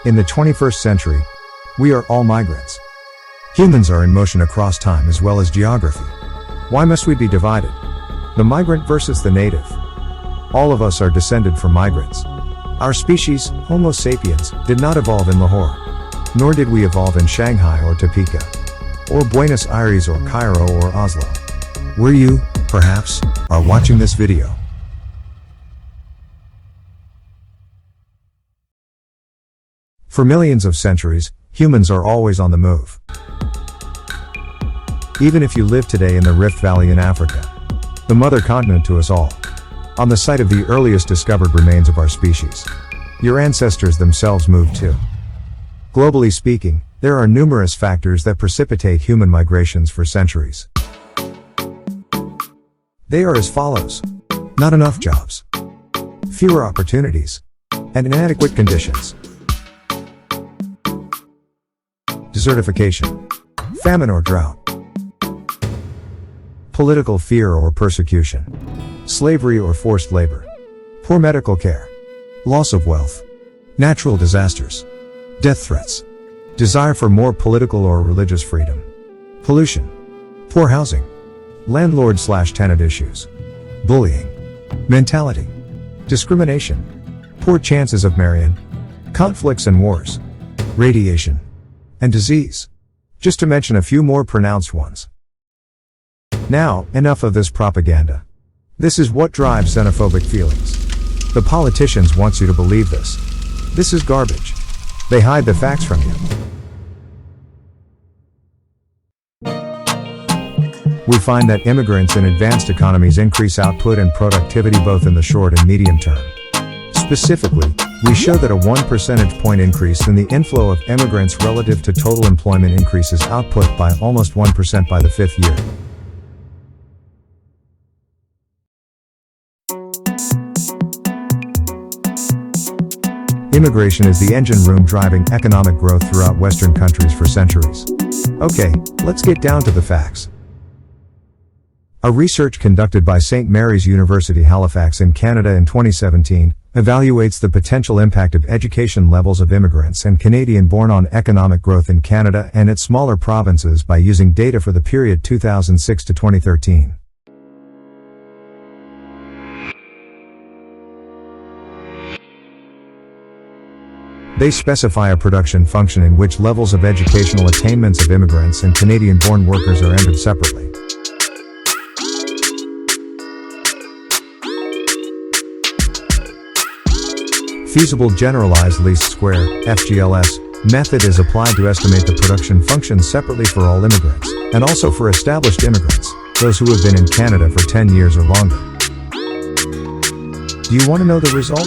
In the 21st century, we are all migrants. Humans are in motion across time as well as geography. Why must we be divided? The migrant versus the native. All of us are descended from migrants. Our species, Homo sapiens, did not evolve in Lahore. Nor did we evolve in Shanghai or Topeka, or Buenos Aires or Cairo or Oslo. Where you, perhaps, are watching this video. For millions of centuries, humans are always on the move. Even if you live today in the Rift Valley in Africa, the mother continent to us all, on the site of the earliest discovered remains of our species, your ancestors themselves moved too. Globally speaking, there are numerous factors that precipitate human migrations for centuries. They are as follows: not enough jobs, fewer opportunities, and inadequate conditions. Desertification, famine or drought, political fear or persecution, slavery or forced labor, poor medical care, loss of wealth, natural disasters, death threats, desire for more political or religious freedom, pollution, poor housing, landlord/tenant issues, bullying, mentality, discrimination, poor chances of marrying, conflicts and wars, radiation, and disease, just to mention a few more pronounced ones. Now, enough of this propaganda. This is what drives xenophobic feelings. The politicians want you to believe this. This is garbage. They hide the facts from you. We find that immigrants in advanced economies increase output and productivity both in the short and medium term. Specifically, we show that a 1 percentage point increase in the inflow of immigrants relative to total employment increases output by almost 1% by the 5th year. Immigration is the engine room driving economic growth throughout Western countries for centuries. Okay, let's get down to the facts. A research conducted by St. Mary's University Halifax in Canada in 2017 evaluates the potential impact of education levels of immigrants and Canadian-born on economic growth in Canada and its smaller provinces by using data for the period 2006 to 2013. They specify a production function in which levels of educational attainments of immigrants and Canadian-born workers are entered separately. Feasible generalized least square (FGLS) method is applied to estimate the production function separately for all immigrants, and also for established immigrants, those who have been in Canada for 10 years or longer. Do you want to know the result?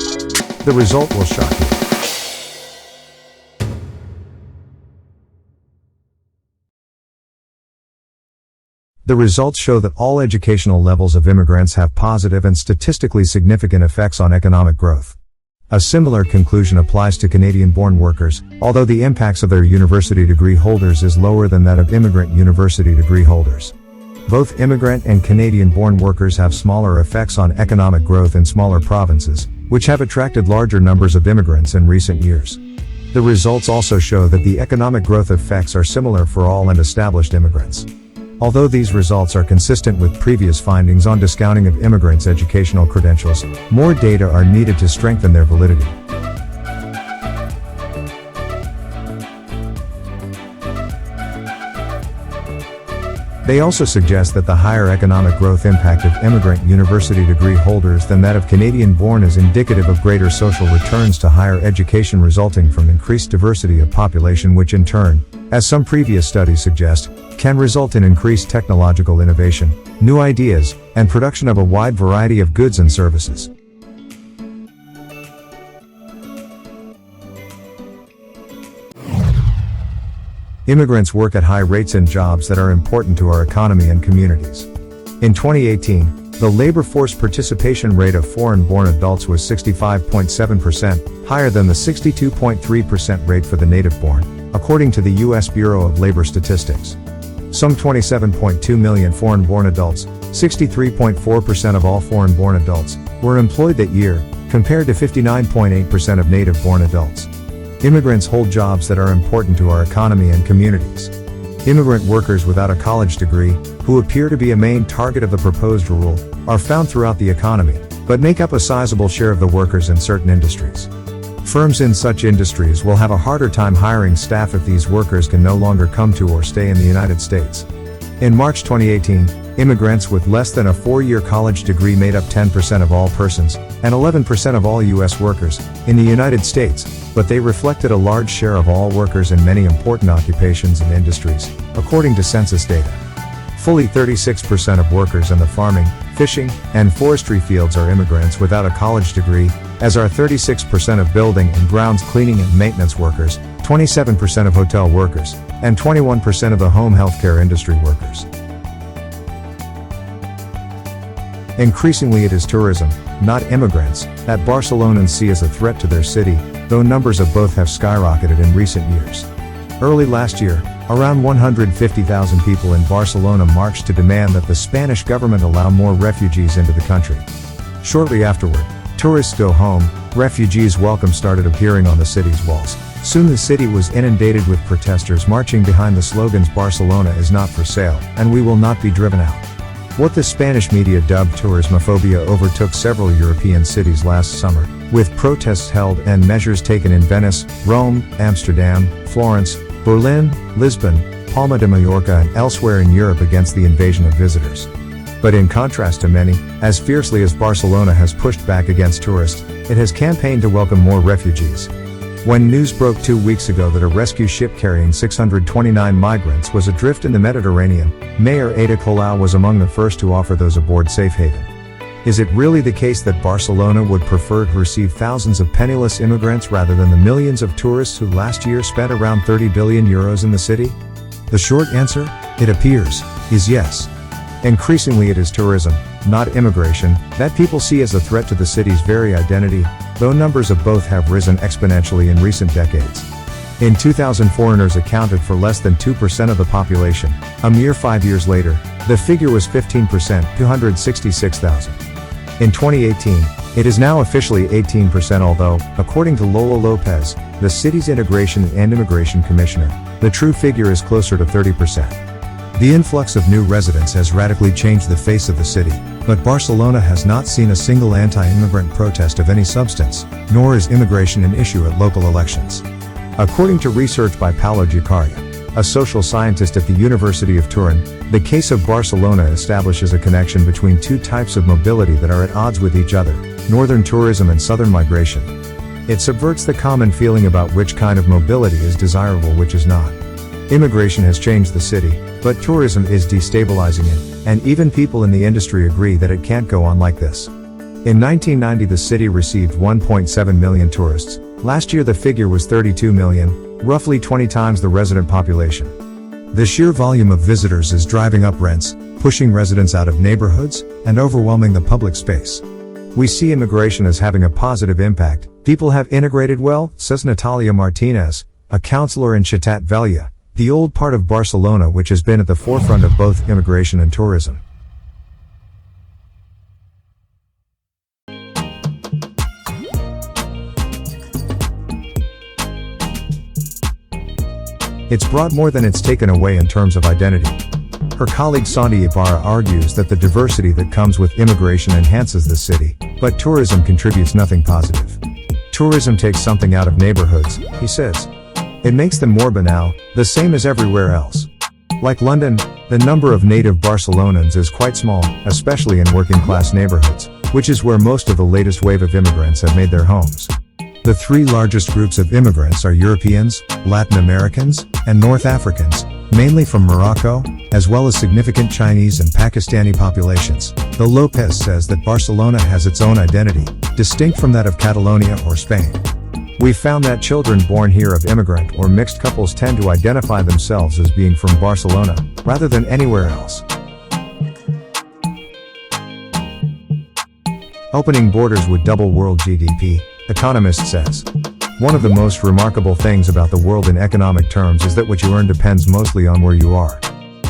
The result will shock you. The results show that all educational levels of immigrants have positive and statistically significant effects on economic growth. A similar conclusion applies to Canadian-born workers, although the impacts of their university degree holders is lower than that of immigrant university degree holders. Both immigrant and Canadian-born workers have smaller effects on economic growth in smaller provinces, which have attracted larger numbers of immigrants in recent years. The results also show that the economic growth effects are similar for all and established immigrants. Although these results are consistent with previous findings on discounting of immigrants' educational credentials, more data are needed to strengthen their validity. They also suggest that the higher economic growth impact of immigrant university degree holders than that of Canadian-born is indicative of greater social returns to higher education resulting from increased diversity of population, which in turn, as some previous studies suggest, can result in increased technological innovation, new ideas, and production of a wide variety of goods and services. Immigrants work at high rates in jobs that are important to our economy and communities. In 2018, the labor force participation rate of foreign-born adults was 65.7%, higher than the 62.3% rate for the native-born, according to the U.S. Bureau of Labor Statistics. Some 27.2 million foreign-born adults, 63.4% of all foreign-born adults, were employed that year, compared to 59.8% of native-born adults. Immigrants hold jobs that are important to our economy and communities. Immigrant workers without a college degree, who appear to be a main target of the proposed rule, are found throughout the economy, but make up a sizable share of the workers in certain industries. Firms in such industries will have a harder time hiring staff if these workers can no longer come to or stay in the United States. In March 2018, immigrants with less than a 4-year college degree made up 10% of all persons, and 11% of all U.S. workers, in the United States, but they reflected a large share of all workers in many important occupations and industries, according to census data. Fully 36% of workers in the farming, fishing, and forestry fields are immigrants without a college degree, as are 36% of building and grounds cleaning and maintenance workers, 27% of hotel workers, and 21% of the home healthcare industry workers. Increasingly it is tourism, not immigrants, that Barcelonans see as a threat to their city, though numbers of both have skyrocketed in recent years. Early last year, around 150,000 people in Barcelona marched to demand that the Spanish government allow more refugees into the country. Shortly afterward, tourists go home, refugees' welcome started appearing on the city's walls. Soon the city was inundated with protesters marching behind the slogans "Barcelona is not for sale," and "We will not be driven out." What the Spanish media dubbed tourismophobia overtook several European cities last summer, with protests held and measures taken in Venice, Rome, Amsterdam, Florence, Berlin, Lisbon, Palma de Mallorca and elsewhere in Europe against the invasion of visitors. But in contrast to many, as fiercely as Barcelona has pushed back against tourists, it has campaigned to welcome more refugees. When news broke 2 weeks ago that a rescue ship carrying 629 migrants was adrift in the Mediterranean, Mayor Ada Colau was among the first to offer those aboard safe haven. Is it really the case that Barcelona would prefer to receive thousands of penniless immigrants rather than the millions of tourists who last year spent around €30 billion in the city? The short answer, it appears, is yes. Increasingly it is tourism, not immigration, that people see as a threat to the city's very identity, though numbers of both have risen exponentially in recent decades. In 2000 foreigners accounted for less than 2% of the population. A mere 5 years later, the figure was 15%, 266,000. In 2018, it is now officially 18%, although, according to Lola Lopez, the city's Integration and Immigration Commissioner, the true figure is closer to 30%. The influx of new residents has radically changed the face of the city, but Barcelona has not seen a single anti-immigrant protest of any substance, nor is immigration an issue at local elections. According to research by Paulo Giacaria, a social scientist at the University of Turin, the case of Barcelona establishes a connection between two types of mobility that are at odds with each other, northern tourism and southern migration. It subverts the common feeling about which kind of mobility is desirable, which is not. Immigration has changed the city, but tourism is destabilizing it, and even people in the industry agree that it can't go on like this. In 1990 the city received 1.7 million tourists. Last year the figure was 32 million, roughly 20 times the resident population. The sheer volume of visitors is driving up rents, pushing residents out of neighborhoods, and overwhelming the public space. We see immigration as having a positive impact. People have integrated well, says Natalia Martinez, a counselor in Ciutat Vella, the old part of Barcelona which has been at the forefront of both immigration and tourism. It's brought more than it's taken away in terms of identity. Her colleague Sandy Ibarra argues that the diversity that comes with immigration enhances the city, but tourism contributes nothing positive. Tourism takes something out of neighborhoods, he says. It makes them more banal, the same as everywhere else. Like London, the number of native Barcelonans is quite small, especially in working-class neighborhoods, which is where most of the latest wave of immigrants have made their homes. The three largest groups of immigrants are Europeans, Latin Americans, and North Africans, mainly from Morocco, as well as significant Chinese and Pakistani populations. Though Lopez says that Barcelona has its own identity, distinct from that of Catalonia or Spain. We've found that children born here of immigrant or mixed couples tend to identify themselves as being from Barcelona, rather than anywhere else. Opening borders would double world GDP, Economist says. One of the most remarkable things about the world in economic terms is that what you earn depends mostly on where you are.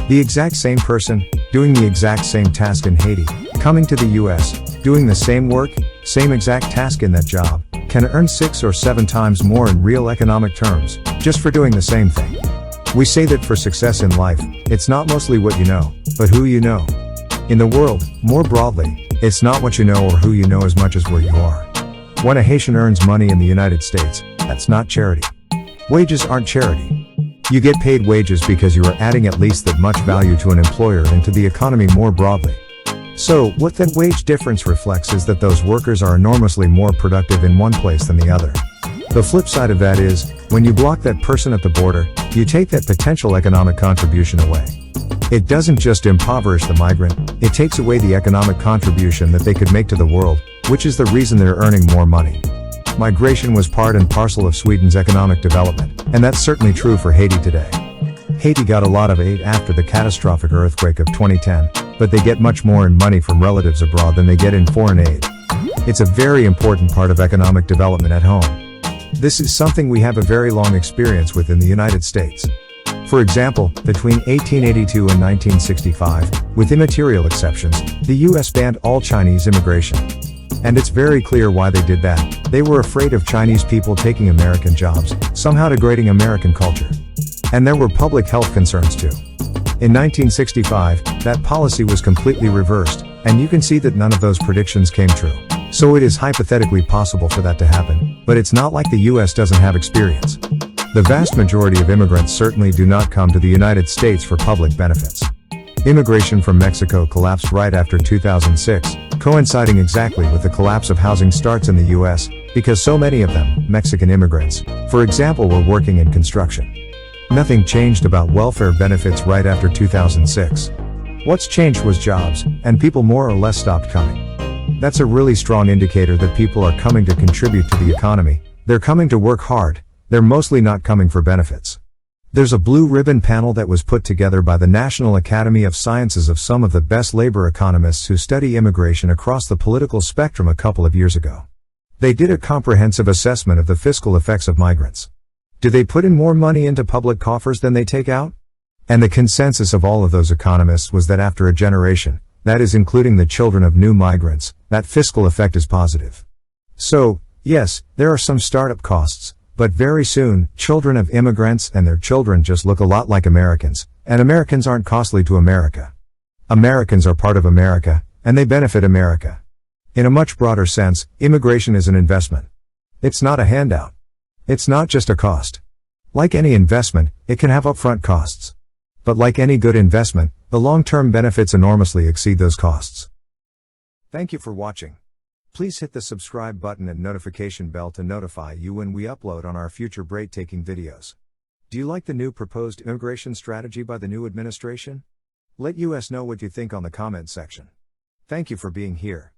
The exact same person, doing the exact same task in Haiti, coming to the US, doing the same work, same exact task in that job, can earn 6 or 7 times more in real economic terms, just for doing the same thing. We say that for success in life, it's not mostly what you know, but who you know. In the world, more broadly, it's not what you know or who you know as much as where you are. When a Haitian earns money in the United States, that's not charity. Wages aren't charity. You get paid wages because you are adding at least that much value to an employer and to the economy more broadly. So, what that wage difference reflects is that those workers are enormously more productive in one place than the other. The flip side of that is, when you block that person at the border, you take that potential economic contribution away. It doesn't just impoverish the migrant, it takes away the economic contribution that they could make to the world, which is the reason they're earning more money. Migration was part and parcel of Sweden's economic development, and that's certainly true for Haiti today. Haiti got a lot of aid after the catastrophic earthquake of 2010, but they get much more in money from relatives abroad than they get in foreign aid. It's a very important part of economic development at home. This is something we have a very long experience with in the United States. For example, between 1882 and 1965, with immaterial exceptions, the US banned all Chinese immigration. And it's very clear why they did that. They were afraid of Chinese people taking American jobs, somehow degrading American culture. And there were public health concerns too. In 1965, that policy was completely reversed, and you can see that none of those predictions came true. So it is hypothetically possible for that to happen, but it's not like the US doesn't have experience. The vast majority of immigrants certainly do not come to the United States for public benefits. Immigration from Mexico collapsed right after 2006, coinciding exactly with the collapse of housing starts in the US, because so many of them, Mexican immigrants, for example, were working in construction. Nothing changed about welfare benefits right after 2006. What's changed was jobs, and people more or less stopped coming. That's a really strong indicator that people are coming to contribute to the economy, they're coming to work hard, they're mostly not coming for benefits. There's a blue ribbon panel that was put together by the National Academy of Sciences of some of the best labor economists who study immigration across the political spectrum a couple of years ago. They did a comprehensive assessment of the fiscal effects of migrants. Do they put in more money into public coffers than they take out? And the consensus of all of those economists was that after a generation, that is including the children of new migrants, that fiscal effect is positive. So, yes, there are some startup costs, but very soon, children of immigrants and their children just look a lot like Americans, and Americans aren't costly to America. Americans are part of America, and they benefit America. In a much broader sense, immigration is an investment. It's not a handout. It's not just a cost. Like any investment, it can have upfront costs. But like any good investment, the long-term benefits enormously exceed those costs. Thank you for watching. Please hit the subscribe button and notification bell to notify you when we upload on our future breathtaking videos. Do you like the new proposed immigration strategy by the new administration? Let us know what you think on the comment section. Thank you for being here.